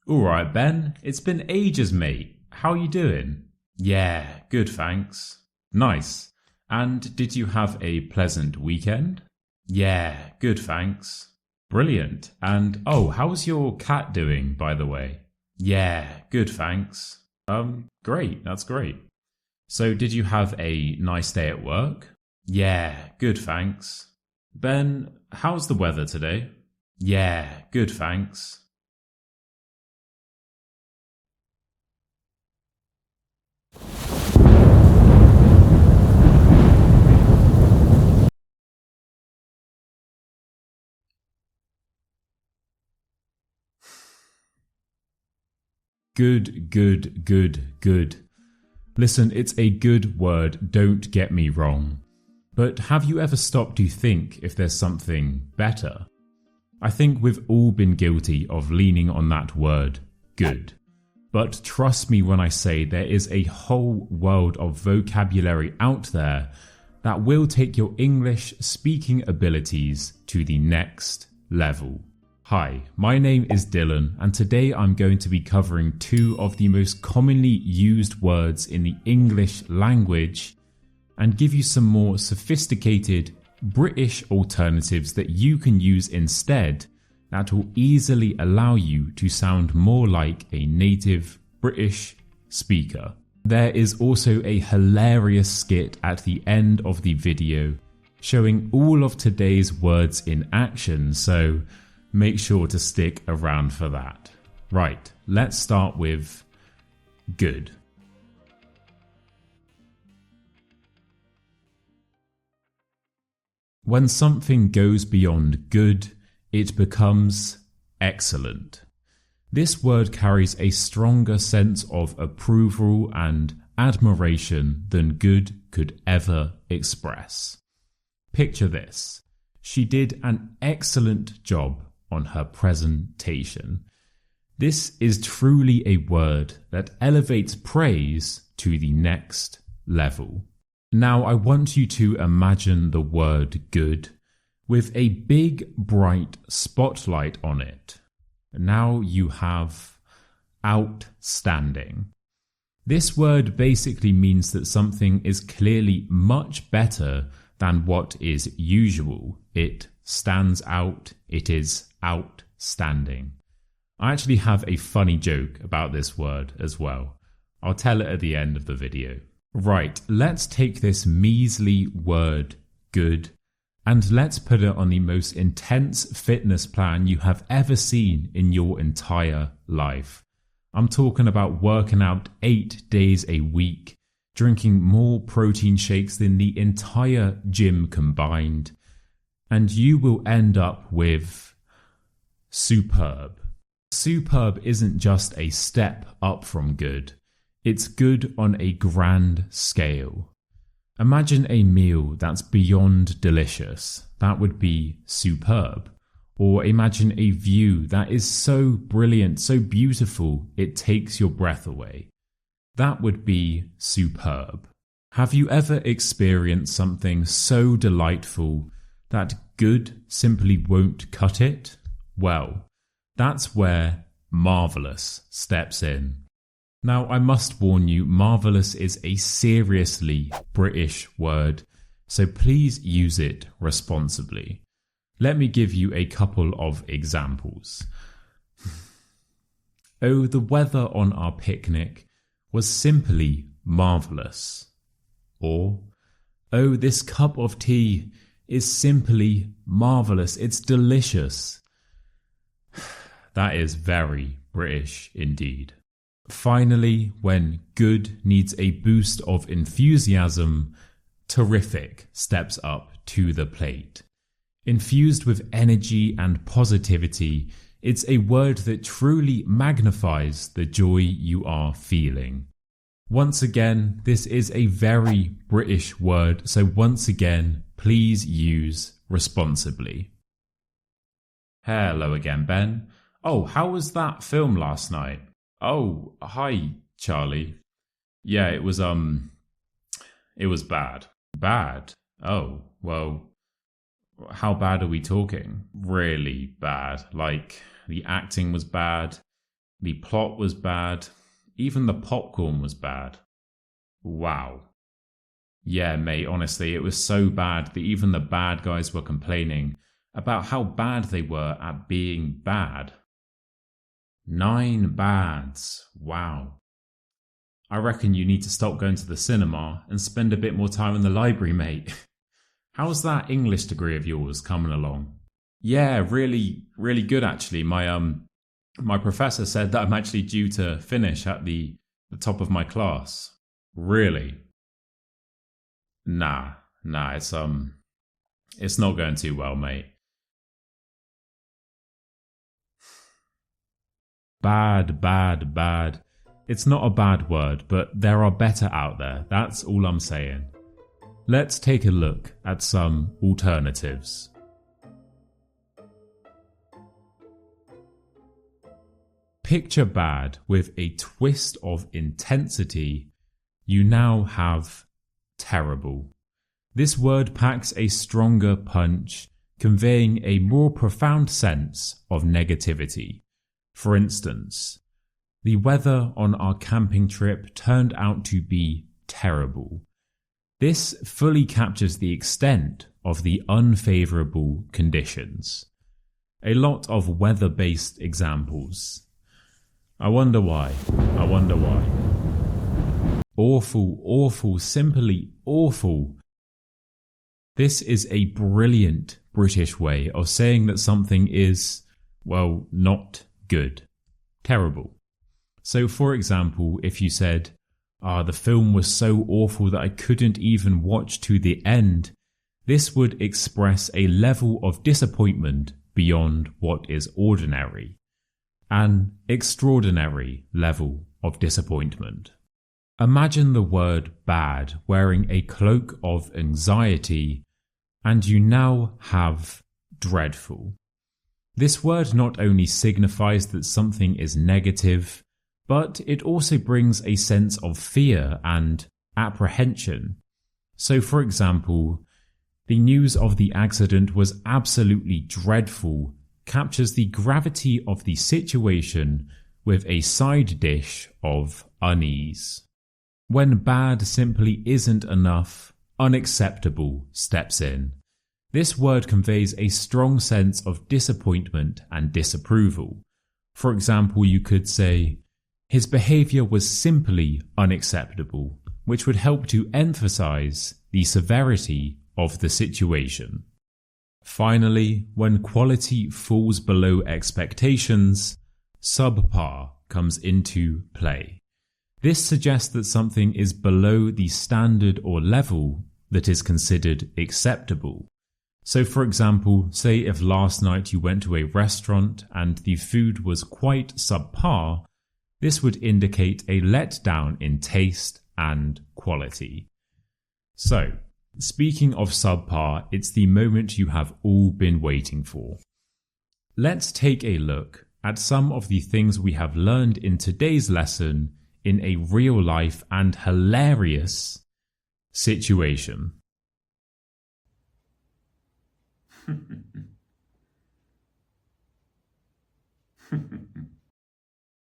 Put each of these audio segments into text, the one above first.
Alright, Ben. It's been ages, mate. How you doing? Yeah, good, thanks. Nice. And did you have a pleasant weekend? Yeah, good, thanks. Brilliant. And how's your cat doing, by the way? Yeah, good, thanks. Great. That's great. So, did you have a nice day at work? Yeah, good, thanks. Ben, how's the weather today? Yeah, good, thanks. Good, good, good, good. Listen, it's a good word, don't get me wrong. But have you ever stopped to think if there's something better? I think we've all been guilty of leaning on that word, good. But trust me when I say there is a whole world of vocabulary out there that will take your English speaking abilities to the next level. Hi, my name is Dylan, and today I'm going to be covering two of the most commonly used words in the English language and give you some more sophisticated British alternatives that you can use instead that will easily allow you to sound more like a native British speaker. There is also a hilarious skit at the end of the video showing all of today's words in action, so make sure to stick around for that. Right, let's start with good. When something goes beyond good, it becomes excellent. This word carries a stronger sense of approval and admiration than good could ever express. Picture this. She did an excellent job on her presentation. This is truly a word that elevates praise to the next level. Now I want you to imagine the word good with a big bright spotlight on it. Now you have outstanding. This word basically means that something is clearly much better than what is usual. It stands out. It is outstanding. I actually have a funny joke about this word as well. I'll tell it at the end of the video. Right, let's take this measly word good and let's put it on the most intense fitness plan you have ever seen in your entire life. I'm talking about working out 8 days a week, drinking more protein shakes than the entire gym combined, and you will end up with superb. Superb isn't just a step up from good. It's good on a grand scale. Imagine a meal that's beyond delicious. That would be superb. Or imagine a view that is so brilliant, so beautiful, it takes your breath away. That would be superb. Have you ever experienced something so delightful that good simply won't cut it? Well, that's where marvellous steps in. Now, I must warn you, marvellous is a seriously British word, so please use it responsibly. Let me give you a couple of examples. Oh, the weather on our picnic was simply marvellous. Or, oh, this cup of tea is simply marvellous. It's delicious. That is very British indeed. Finally, when good needs a boost of enthusiasm, terrific steps up to the plate. Infused with energy and positivity, it's a word that truly magnifies the joy you are feeling. Once again, this is a very British word, so once again, please use responsibly. Hello again, Ben. Oh, how was that film last night? Oh, hi, Charlie. Yeah, it was bad. Bad? Oh, well, how bad are we talking? Really bad. Like, the acting was bad, The plot was bad. Even the popcorn was bad. Wow. Yeah, mate, honestly, it was so bad that even the bad guys were complaining about how bad they were at being bad. 9 bads. Wow. I reckon you need to stop going to the cinema and spend a bit more time in the library, mate. How's that English degree of yours coming along? Yeah, really, really good actually. My professor said that I'm actually due to finish at the top of my class. Really? Nah, it's not going too well, mate. Bad, bad, bad. It's not a bad word, but there are better out there. That's all I'm saying. Let's take a look at some alternatives. Picture bad with a twist of intensity. You now have terrible. This word packs a stronger punch, conveying a more profound sense of negativity. For instance, the weather on our camping trip turned out to be terrible. This fully captures the extent of the unfavourable conditions. A lot of weather-based examples. I wonder why. Awful, awful, simply awful. This is a brilliant British way of saying that something is, well, not good. Terrible. So for example, if you said, the film was so awful that I couldn't even watch to the end, this would express a level of disappointment beyond what is ordinary. An extraordinary level of disappointment. Imagine the word bad wearing a cloak of anxiety, and you now have dreadful. This word not only signifies that something is negative, but it also brings a sense of fear and apprehension. So for example, the news of the accident was absolutely dreadful captures the gravity of the situation with a side dish of unease. When bad simply isn't enough, unacceptable steps in. This word conveys a strong sense of disappointment and disapproval. For example, you could say, his behaviour was simply unacceptable, which would help to emphasise the severity of the situation. Finally, when quality falls below expectations, subpar comes into play. This suggests that something is below the standard or level that is considered acceptable. So for example, say if last night you went to a restaurant and the food was quite subpar, this would indicate a letdown in taste and quality. So, speaking of subpar, it's the moment you have all been waiting for. Let's take a look at some of the things we have learned in today's lesson in a real life and hilarious situation.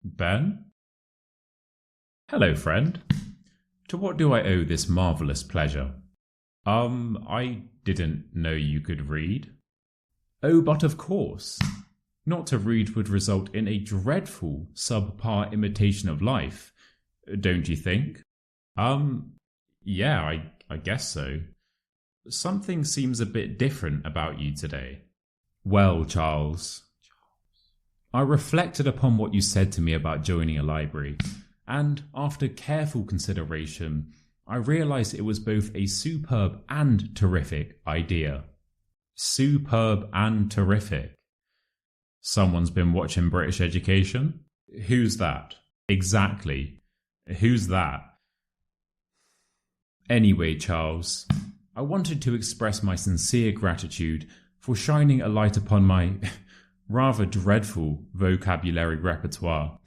Ben? Hello, friend. To what do I owe this marvellous pleasure? I didn't know you could read. Oh, but of course. Not to read would result in a dreadful subpar imitation of life, don't you think? Yeah, I guess so. Something seems a bit different about you today. Well, Charles, I reflected upon what you said to me about joining a library, and after careful consideration, I realised it was both a superb and terrific idea. Superb and terrific. Someone's been watching British Education? Who's that? Exactly. Who's that? Anyway, Charles, I wanted to express my sincere gratitude for shining a light upon my rather dreadful vocabulary repertoire.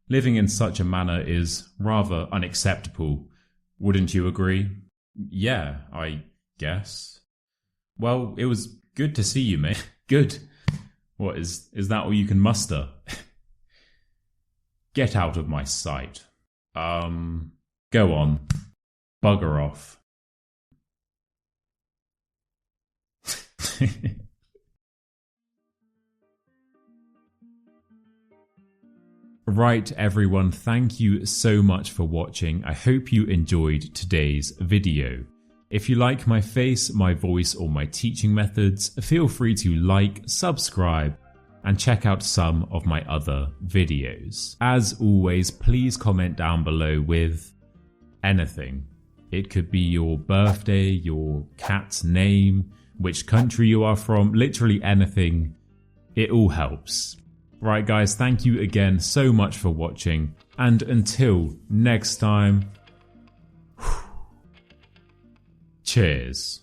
Living in such a manner is rather unacceptable. Wouldn't you agree? Yeah, I guess. Well, it was good to see you, mate. Good. What, is that all you can muster? Get out of my sight. Go on. Bugger off. Right, everyone, thank you so much for watching. I hope you enjoyed today's video. If you like my face, my voice, or my teaching methods, feel free to like, subscribe, and check out some of my other videos. As always, please comment down below with anything. It could be your birthday, your cat's name, which country you are from, literally anything. It all helps. Right guys, thank you again so much for watching, and until next time, cheers.